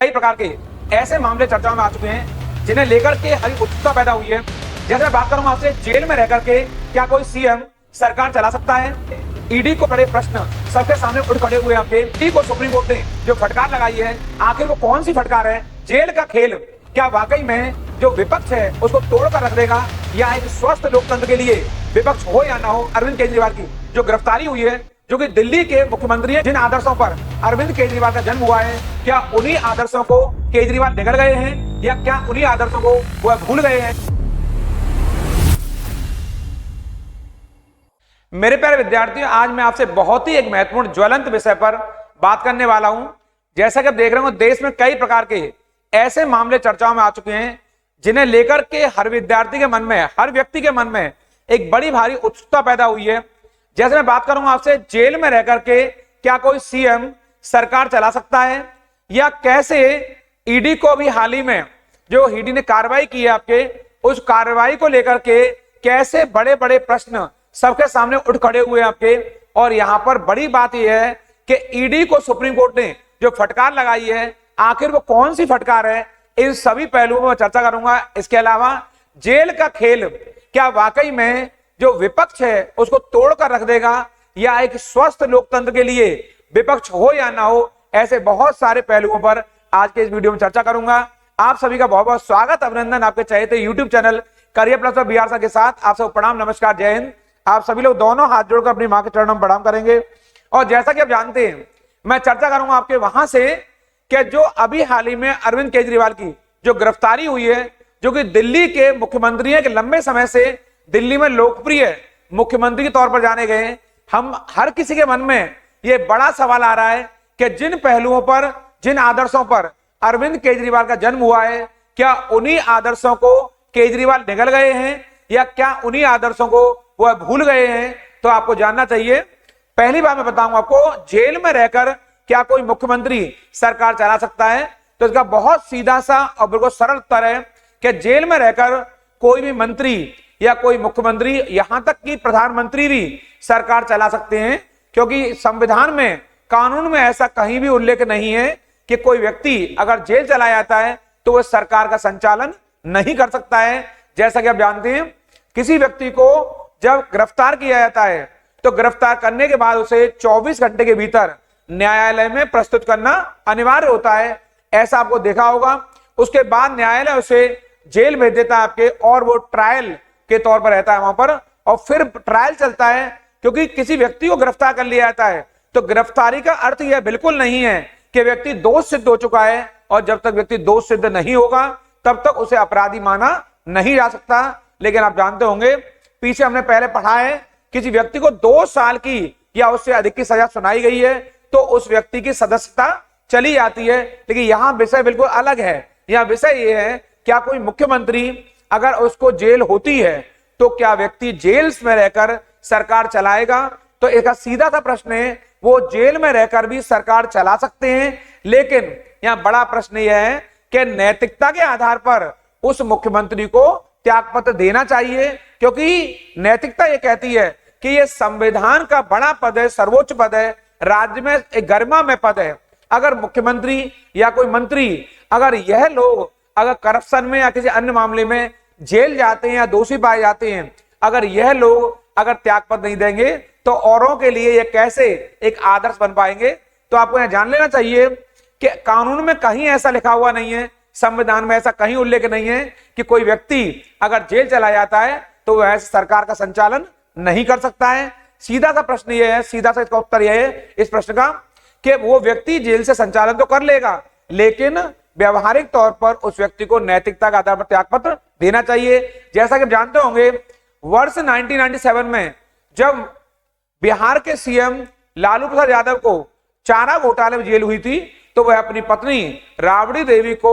कई प्रकार के ऐसे मामले चर्चा में आ चुके हैं जिन्हें लेकर के हरी उत्सुकता पैदा हुई है। जैसे मैं बात करूंगा आपसे, जेल में रहकर के क्या कोई सीएम सरकार चला सकता है? ईडी को बड़े प्रश्न सबके सामने उठ खड़े हुए आपके। ईडी को सुप्रीम कोर्ट ने जो फटकार लगाई है, आखिर वो कौन सी फटकार है? जेल का खेल क्या वाकई में जो विपक्ष है उसको तोड़कर रख देगा, या एक स्वस्थ लोकतंत्र के लिए विपक्ष हो या ना हो, अरविंद केजरीवाल की जो गिरफ्तारी हुई है, जो कि दिल्ली के मुख्यमंत्री हैं, जिन आदर्शों पर अरविंद केजरीवाल का जन्म हुआ है, क्या उन्हीं आदर्शों को केजरीवाल निगल गए हैं या क्या उन्हीं आदर्शों को वह भूल गए हैं? मेरे प्यारे विद्यार्थियों, आज मैं आपसे बहुत ही एक महत्वपूर्ण ज्वलंत विषय पर बात करने वाला हूं। जैसा कि आप देख रहे हो, देश में कई प्रकार के ऐसे मामले चर्चाओं में आ चुके हैं जिन्हें लेकर के हर विद्यार्थी के मन में, हर व्यक्ति के मन में एक बड़ी भारी उत्सुकता पैदा हुई है। जैसे मैं बात करूंगा आपसे, जेल में रहकर के क्या कोई सीएम सरकार चला सकता है, या कैसे ईडी को भी हाल ही में जो ईडी ने कार्रवाई की है आपके, उस कार्रवाई को लेकर के कैसे बड़े बड़े प्रश्न सबके सामने उठ खड़े हुए आपके। और यहां पर बड़ी बात यह है कि ईडी को सुप्रीम कोर्ट ने जो फटकार लगाई है, आखिर वो कौन सी फटकार है? इन सभी पहलुओं में चर्चा करूंगा। इसके अलावा जेल का खेल क्या वाकई में जो विपक्ष है उसको तोड़कर रख देगा, या एक स्वस्थ लोकतंत्र के लिए विपक्ष हो या ना हो, ऐसे बहुत सारे पहलुओं पर आज के इस वीडियो में चर्चा करूंगा। आप सभी का बहुत बहुत स्वागत, अभिनंदन आपके चहेते यूट्यूब चैनल करियर प्लस और बिहार के साथ। आप सब प्रणाम, नमस्कार, जय हिंद। आप सभी लोग दोनों हाथ जोड़कर अपनी मां के चरणों में प्रणाम करेंगे। और जैसा कि आप जानते हैं, मैं चर्चा करूंगा आपके वहां से कि जो अभी हाल ही में अरविंद केजरीवाल की जो गिरफ्तारी हुई है, जो कि दिल्ली के मुख्यमंत्री हैं, कि लंबे समय से दिल्ली में लोकप्रिय मुख्यमंत्री के तौर पर जाने गए। हम हर किसी के मन में यह बड़ा सवाल आ रहा है कि जिन पहलुओं पर, जिन आदर्शों पर अरविंद केजरीवाल का जन्म हुआ है, क्या उन्हीं आदर्शों को केजरीवाल निगल गए हैं या क्या उन्हीं आदर्शों को वह भूल गए हैं? तो आपको जानना चाहिए। पहली बात मैं बताऊंगा आपको, जेल में रहकर क्या कोई मुख्यमंत्री सरकार चला सकता है? तो इसका बहुत सीधा सा और बिल्कुल सरल उत्तर है कि जेल में रहकर कोई भी मंत्री या कोई मुख्यमंत्री, यहां तक कि प्रधानमंत्री भी सरकार चला सकते हैं, क्योंकि संविधान में, कानून में ऐसा कहीं भी उल्लेख नहीं है कि कोई व्यक्ति अगर जेल चला जाता है तो वह सरकार का संचालन नहीं कर सकता है। जैसा कि आप जानते हैं, किसी व्यक्ति को जब गिरफ्तार किया जाता है तो गिरफ्तार करने के बाद उसे 24 घंटे के भीतर न्यायालय में प्रस्तुत करना अनिवार्य होता है। ऐसा आपको देखा होगा। उसके बाद न्यायालय उसे जेल भेज देता है आपके, और वो ट्रायल के तौर पर रहता है वहां पर, और फिर ट्रायल चलता है। क्योंकि किसी व्यक्ति को गिरफ्तार कर लिया जाता है तो गिरफ्तारी का अर्थ यह बिल्कुल नहीं है कि व्यक्ति दोष सिद्ध हो चुका है, और जब तक व्यक्ति दोष सिद्ध नहीं होगा तब तक उसे अपराधी माना नहीं जा सकता। लेकिन आप जानते होंगे, पीछे हमने पहले पढ़ा है, किसी व्यक्ति को 2 साल की या उससे अधिक की सजा सुनाई गई है तो उस व्यक्ति की सदस्यता चली जाती है। लेकिन यहां विषय बिल्कुल अलग है। यह विषय यह है, क्या कोई मुख्यमंत्री अगर उसको जेल होती है तो क्या व्यक्ति जेल में रहकर सरकार चलाएगा? तो एक सीधा सा प्रश्न है, वो जेल में रहकर भी सरकार चला सकते हैं। लेकिन यहां बड़ा प्रश्न यह है कि नैतिकता के आधार पर उस मुख्यमंत्री को त्यागपत्र देना चाहिए, क्योंकि नैतिकता यह कहती है कि यह संविधान का बड़ा पद है, सर्वोच्च पद है, राज्य में एक गरिमा में पद है। अगर मुख्यमंत्री या कोई मंत्री, अगर यह लोग अगर करप्शन में या किसी अन्य मामले में जेल जाते हैं या दोषी पाए जाते हैं, अगर यह लोग अगर त्यागपत्र नहीं देंगे तो औरों के लिए यह कैसे एक आदर्श बन पाएंगे? तो आपको यह जान लेना चाहिए कि कानून में कहीं ऐसा लिखा हुआ नहीं है, संविधान में ऐसा कहीं उल्लेख नहीं है कि कोई व्यक्ति अगर जेल चला जाता है तो वह सरकार का संचालन नहीं कर सकता है। सीधा सा प्रश्न यह है, सीधा सा इसका उत्तर यह है इस प्रश्न का, कि वो व्यक्ति जेल से संचालन तो कर लेगा, लेकिन व्यवहारिक तौर पर उस व्यक्ति को नैतिकता के आधार पर त्यागपत्र देना चाहिए। जैसा कि आप जानते होंगे, वर्ष 1997 में जब बिहार के सीएम लालू प्रसाद यादव को चारा घोटाले में जेल हुई थी, तो वह अपनी पत्नी राबड़ी देवी को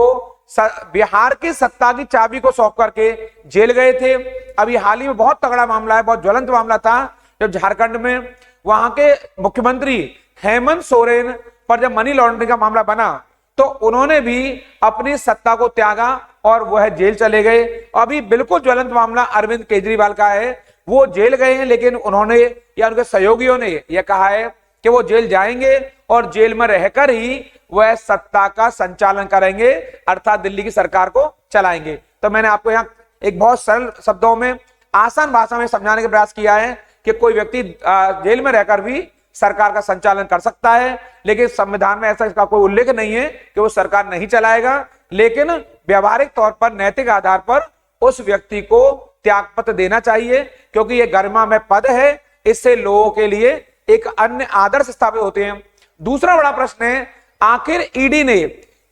बिहार की सत्ता की चाबी को सौंप करके जेल गए थे। अभी हाल ही में बहुत तगड़ा मामला है, बहुत ज्वलंत मामला था, जब झारखंड में वहां के मुख्यमंत्री हेमंत सोरेन पर जब मनी लॉन्ड्रिंग का मामला बना तो उन्होंने भी अपनी सत्ता को त्यागा और वह जेल चले गए। अभी बिल्कुल ज्वलंत मामला अरविंद केजरीवाल का है, वो जेल गए हैं, लेकिन उन्होंने या उनके सहयोगियों ने यह कहा है कि वो जेल जाएंगे और जेल में रहकर ही वह सत्ता का संचालन करेंगे, अर्थात दिल्ली की सरकार को चलाएंगे। तो मैंने आपको यहाँ एक बहुत सरल शब्दों में, आसान भाषा में समझाने का प्रयास किया है कि कोई व्यक्ति जेल में रहकर भी सरकार का संचालन कर सकता है, लेकिन संविधान में ऐसा इसका कोई उल्लेख नहीं है कि वो सरकार नहीं चलाएगा, लेकिन व्यवहारिक तौर पर नैतिक आधार पर उस व्यक्ति को त्यागपत्र देना चाहिए, क्योंकि ये गरिमा में पद है, इससे लोगों के लिए एक अन्य आदर्श स्थापित होते हैं। दूसरा बड़ा प्रश्न है, आखिर ईडी ने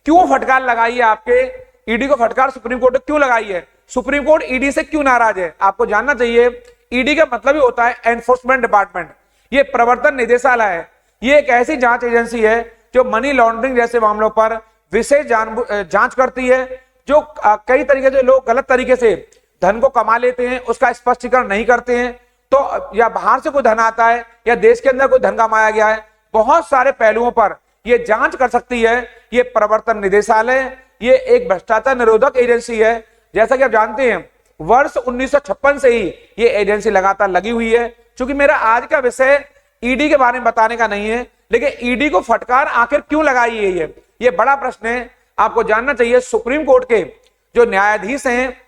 क्यों फटकार लगाई है? आपके ईडी को फटकार सुप्रीम कोर्ट ने क्यों लगाई है? सुप्रीम कोर्ट ईडी से क्यों नाराज है? आपको जानना चाहिए, ईडी का मतलब ही होता है एनफोर्समेंट डिपार्टमेंट। ये प्रवर्तन निदेशालय है। ये एक ऐसी जांच एजेंसी है जो मनी लॉन्ड्रिंग जैसे मामलों पर विशेष जांच करती है। जो कई तरीके से लोग गलत तरीके से धन को कमा लेते हैं, उसका स्पष्टीकरण नहीं करते हैं, तो या बाहर से कोई धन आता है या देश के अंदर कोई धन कमाया गया है, बहुत सारे पहलुओं पर ये जांच कर सकती है। ये प्रवर्तन निदेशालय, ये एक भ्रष्टाचार निरोधक एजेंसी है। जैसा कि आप जानते हैं, वर्ष 1956 से ही ये एजेंसी लगातार लगी हुई है। क्योंकि मेरा आज का विषय ईडी के बारे में बताने का नहीं है, लेकिन ईडी को फटकार आखिर क्यों लगाई है, ये बड़ा प्रश्न है। आपको जानना चाहिए, सुप्रीम कोर्ट के जो न्यायाधीश हैं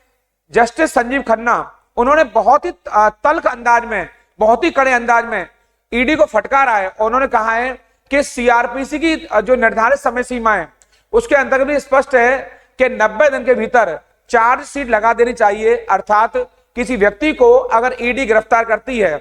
जस्टिस संजीव खन्ना, उन्होंने बहुत ही तल्ख अंदाज में, बहुत ही कड़े अंदाज में ईडी को फटकारा है। उन्होंने कहा है कि सीआरपीसी की जो निर्धारित समय सीमा है उसके अंतर्गत भी स्पष्ट है कि 90 दिन के भीतर चार्जशीट लगा देनी चाहिए। अर्थात किसी व्यक्ति को अगर ईडी गिरफ्तार करती है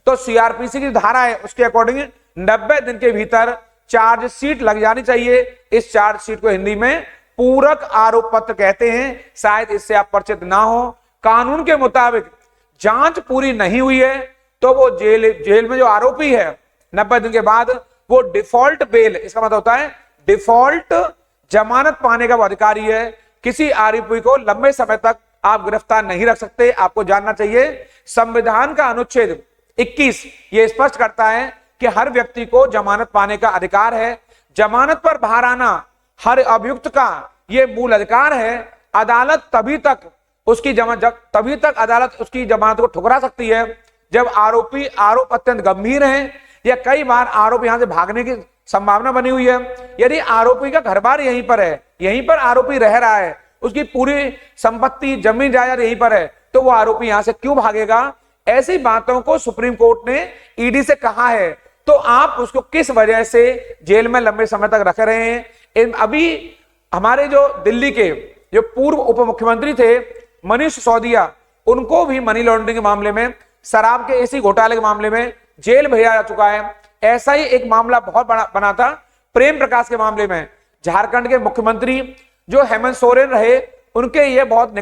तो सीआरपीसी की धारा है उसके अकॉर्डिंग 90 दिन के भीतर चार्जशीट लग जानी चाहिए। इस चार्जशीट को हिंदी में पूरक आरोप पत्र कहते हैं, शायद इससे आप परिचित ना हो। कानून के मुताबिक जांच पूरी नहीं हुई है तो वो जेल में जो आरोपी है 90 दिन के बाद वो डिफॉल्ट बेल, इसका मतलब होता है डिफॉल्ट जमानत पाने का वो अधिकारी है। किसी आरोपी को लंबे समय तक आप गिरफ्तार नहीं रख सकते। आपको जानना चाहिए, संविधान का अनुच्छेद 21 ये स्पष्ट करता है कि हर व्यक्ति को जमानत पाने का अधिकार है। जमानत पर बाहर आना हर अभियुक्त का ये मूल अधिकार है। अदालत तभी तक अदालत उसकी जमानत को ठुकरा सकती है जब आरोप अत्यंत गंभीर है या कई बार आरोप यहां से भागने की संभावना बनी हुई है। यदि आरोपी का घर बार यहीं पर है, यहीं पर आरोपी रह रहा है, उसकी पूरी संपत्ति जमीन जायदाद यहीं पर है, तो वो आरोपी यहां से क्यों भागेगा? ऐसी बातों को सुप्रीम कोर्ट ने ईडी से कहा है, तो आप उसको किस वजह से जेल में लंबे समय तक रख रहे हैं? अभी हमारे जो दिल्ली के जो पूर्व उप मुख्यमंत्री थे मनीष सिसोदिया, उनको भी मनी लॉन्ड्रिंग के मामले में, शराब के ऐसी घोटाले के मामले में जेल भेजा जा चुका है। ऐसा ही एक मामला बहुत बड़ा बना था प्रेम प्रकाश के मामले में। झारखंड के मुख्यमंत्री जो हेमंत सोरेन रहे, उनके ये बहुत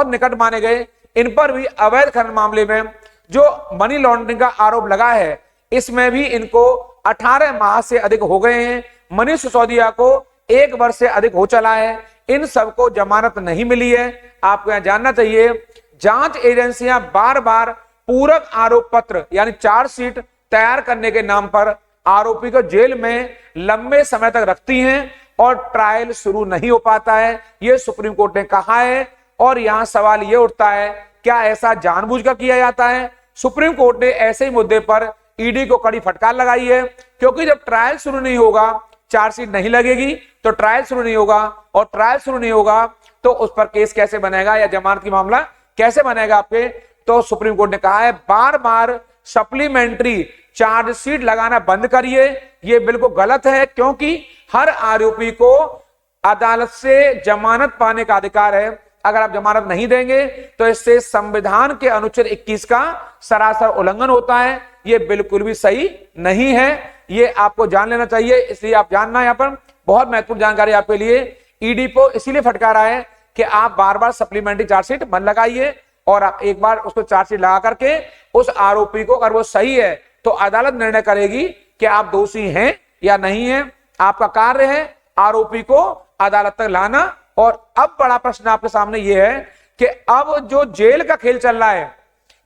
निकट माने गए। इन पर भी अवैध खनन मामले में जो मनी लॉन्ड्रिंग का आरोप लगा है, इसमें भी इनको 18 माह से अधिक हो गए हैं। मनीष सिसोदिया को 1 वर्ष से अधिक हो चला है। इन सबको जमानत नहीं मिली है। आपको यहां जानना चाहिए, जांच एजेंसियां बार बार पूरक आरोप पत्र यानी चार्जशीट तैयार करने के नाम पर आरोपी को जेल में लंबे समय तक रखती हैं और ट्रायल शुरू नहीं हो पाता है। यह सुप्रीम कोर्ट ने कहा है और यहां सवाल यह उठता है, क्या ऐसा जानबूझकर किया जाता है? सुप्रीम कोर्ट ने ऐसे ही मुद्दे पर ईडी को कड़ी फटकार लगाई है, क्योंकि जब ट्रायल शुरू नहीं होगा, चार्जशीट नहीं लगेगी तो ट्रायल शुरू नहीं होगा, और ट्रायल शुरू नहीं होगा तो उस पर केस कैसे बनेगा या जमानत की मामला कैसे बनेगा आपके? तो सुप्रीम कोर्ट ने कहा है बार बार सप्लीमेंट्री चार्जशीट लगाना बंद करिए। यह बिल्कुल गलत है, क्योंकि हर आरोपी को अदालत से जमानत पाने का अधिकार है। अगर आप जमानत नहीं देंगे तो इससे संविधान के अनुच्छेद 21 का सरासर उल्लंघन होता है। यह बिल्कुल भी सही नहीं है। यह आपको जान लेना चाहिए। इसलिए आप जानना, यहां पर बहुत महत्वपूर्ण जानकारी आपके लिए। ईडी को इसीलिए फटकारा है कि आप बार बार सप्लीमेंट्री चार्जशीट मत लगाइए, और आप एक बार उसको चार्जशीट लगा करके उस आरोपी को, अगर वो सही है तो अदालत निर्णय करेगी कि आप दोषी हैं या नहीं है। आपका कार्य है आरोपी को अदालत तक लाना। और अब बड़ा प्रश्न आपके सामने यह है कि अब जो जेल का खेल चल रहा है,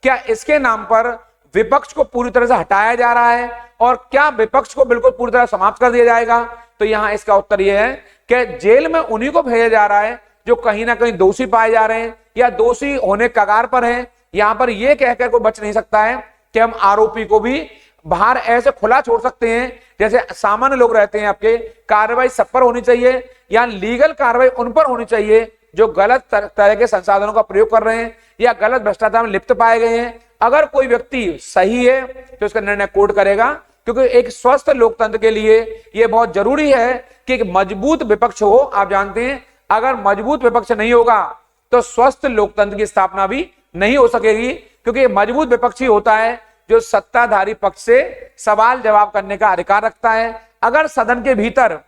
क्या इसके नाम पर विपक्ष को पूरी तरह से हटाया जा रहा है, और क्या विपक्ष को बिल्कुल पूरी तरह समाप्त कर दिया जाएगा? तो यहां इसका उत्तर यह है कि जेल में उन्हीं को भेजा जा रहा है जो कहीं ना कहीं दोषी पाए जा रहे हैं या दोषी होने कगार पर हैं। यहां पर यह कहकर कोई बच नहीं सकता है कि हम आरोपी को भी बाहर ऐसे खुला छोड़ सकते हैं जैसे सामान्य लोग रहते हैं आपके। कार्रवाई सब पर होनी चाहिए, या लीगल कार्रवाई उन पर होनी चाहिए जो गलत तरह के संसाधनों का प्रयोग कर रहे हैं या गलत भ्रष्टाचार में लिप्त पाए गए हैं। अगर कोई व्यक्ति सही है तो उसका निर्णय कोर्ट करेगा, क्योंकि एक स्वस्थ लोकतंत्र के लिए यह बहुत जरूरी है कि एक मजबूत विपक्ष हो। आप जानते हैं अगर मजबूत विपक्ष नहीं होगा तो स्वस्थ लोकतंत्र की स्थापना भी नहीं हो सकेगी, क्योंकि मजबूत विपक्ष ही होता है जो सत्ताधारी पक्ष से सवाल जवाब करने का अधिकार रखता है। अगर सदन के भीतर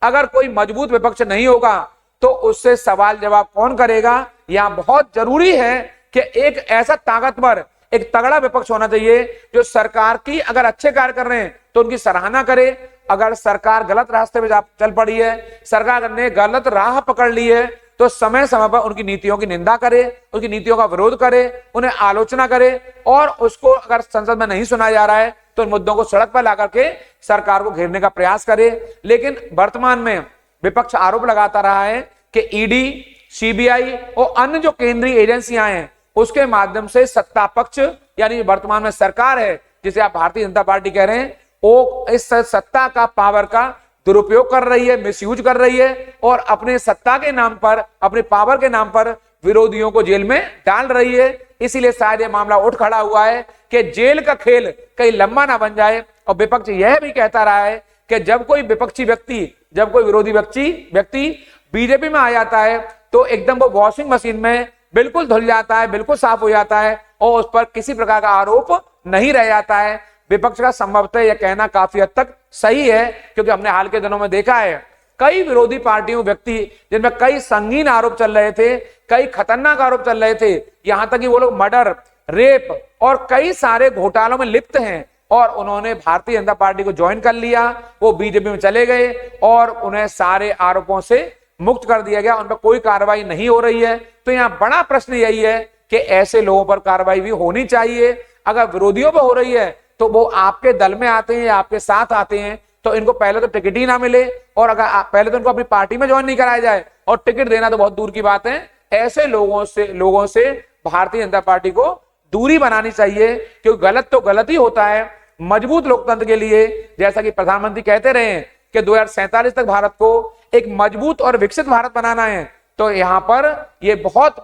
अगर कोई मजबूत विपक्ष नहीं होगा तो उससे सवाल जवाब कौन करेगा। यहां बहुत जरूरी है कि एक ऐसा ताकतवर, एक तगड़ा विपक्ष होना चाहिए जो सरकार की अगर अच्छे कार्य कर रहे हैं तो उनकी सराहना करे। अगर सरकार गलत रास्ते पे चल पड़ी है, सरकार ने गलत राह पकड़ ली है, तो समय समय पर उनकी नीतियों की निंदा करे, उनकी नीतियों का विरोध करे, उन्हें आलोचना करे, और उसको अगर संसद में नहीं सुना जा रहा है तो उन मुद्दों को सड़क पर ला करके सरकार को घेरने का प्रयास करे। लेकिन वर्तमान में विपक्ष आरोप लगाता रहा है कि ईडी, सीबीआई और अन्य जो केंद्रीय एजेंसियां हैं उसके माध्यम से सत्ता पक्ष यानी वर्तमान में सरकार है, जिसे आप भारतीय जनता पार्टी कह रहे हैं, वो इस सत्ता का पावर का दुरुपयोग कर रही है, मिसयूज कर रही है, और अपने सत्ता के नाम पर, अपने पावर के नाम पर विरोधियों को जेल में डाल रही है। इसीलिए शायद ये मामला उठ खड़ा हुआ है कि जेल का खेल कहीं लंबा ना बन जाए। और विपक्ष यह भी कहता रहा है कि जब कोई विपक्षी व्यक्ति, जब कोई विरोधी व्यक्ति बीजेपी में आ जाता है तो एकदम वो वॉशिंग मशीन में बिल्कुल धुल जाता है, बिल्कुल साफ हो जाता है, और उस पर किसी प्रकार का आरोप नहीं रह जाता है। विपक्ष का संभवतः यह कहना काफी हद तक सही है, क्योंकि हमने हाल के दिनों में देखा है कई विरोधी पार्टियों व्यक्ति जिनमें कई संगीन आरोप चल रहे थे, कई खतरनाक आरोप चल रहे थे, यहां तक कि वो लोग मर्डर, रेप और कई सारे घोटालों में लिप्त हैं, और उन्होंने भारतीय जनता पार्टी को ज्वाइन कर लिया, वो बीजेपी में चले गए और उन्हें सारे आरोपों से मुक्त कर दिया गया, उन पर कोई कार्रवाई नहीं हो रही है। तो यहाँ बड़ा प्रश्न यही है कि ऐसे लोगों पर कार्रवाई भी होनी चाहिए। अगर विरोधियों पर हो रही है तो वो आपके दल में आते हैं, आपके साथ आते हैं, तो इनको पहले तो टिकट ही ना मिले, और अगर पहले तो इनको अपनी पार्टी में ज्वाइन नहीं कराया जाए, और टिकट देना तो बहुत दूर की बात है। ऐसे लोगों से भारतीय जनता पार्टी को दूरी बनानी चाहिए, क्योंकि गलत तो गलत ही होता है। मजबूत लोकतंत्र के लिए, जैसा कि प्रधानमंत्री कहते रहे हैं कि 2047 तक भारत को एक मजबूत और विकसित भारत बनाना है, तो यहां पर यह बहुत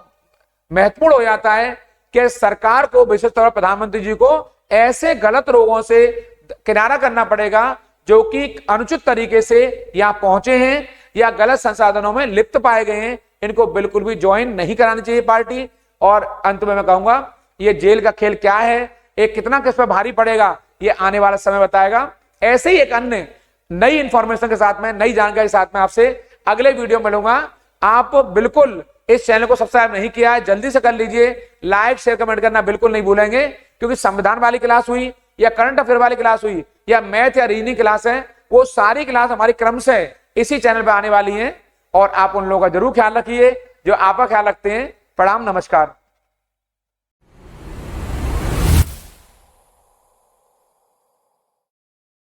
महत्वपूर्ण हो जाता है कि सरकार को, विशेष तौर पर प्रधानमंत्री जी को, ऐसे गलत लोगों से किनारा करना पड़ेगा जो कि अनुचित तरीके से यहां पहुंचे हैं या गलत संसाधनों में लिप्त पाए गए हैं। इनको बिल्कुल भी ज्वाइन नहीं करानी चाहिए पार्टी। और अंत में मैं कहूंगा, ये जेल का खेल क्या है, एक कितना किस पर भारी पड़ेगा, ये आने वाला समय बताएगा। ऐसे ही एक अन्य नई इंफॉर्मेशन के साथ में, नई जानकारी के साथ में आपसे अगले वीडियो में मिलूंगा। आप बिल्कुल इस चैनल को सब्सक्राइब नहीं किया है, जल्दी से कर लीजिए। लाइक, शेयर, कमेंट करना बिल्कुल नहीं भूलेंगे, क्योंकि संविधान वाली क्लास हुई या करंट अफेयर वाली क्लास हुई या मैथ या रीजनिंग क्लास है, वो सारी क्लास हमारी क्रम से इसी चैनल पर आने वाली है। और आप उन लोगों का जरूर ख्याल रखिए जो आपका ख्याल रखते हैं। प्रणाम, नमस्कार।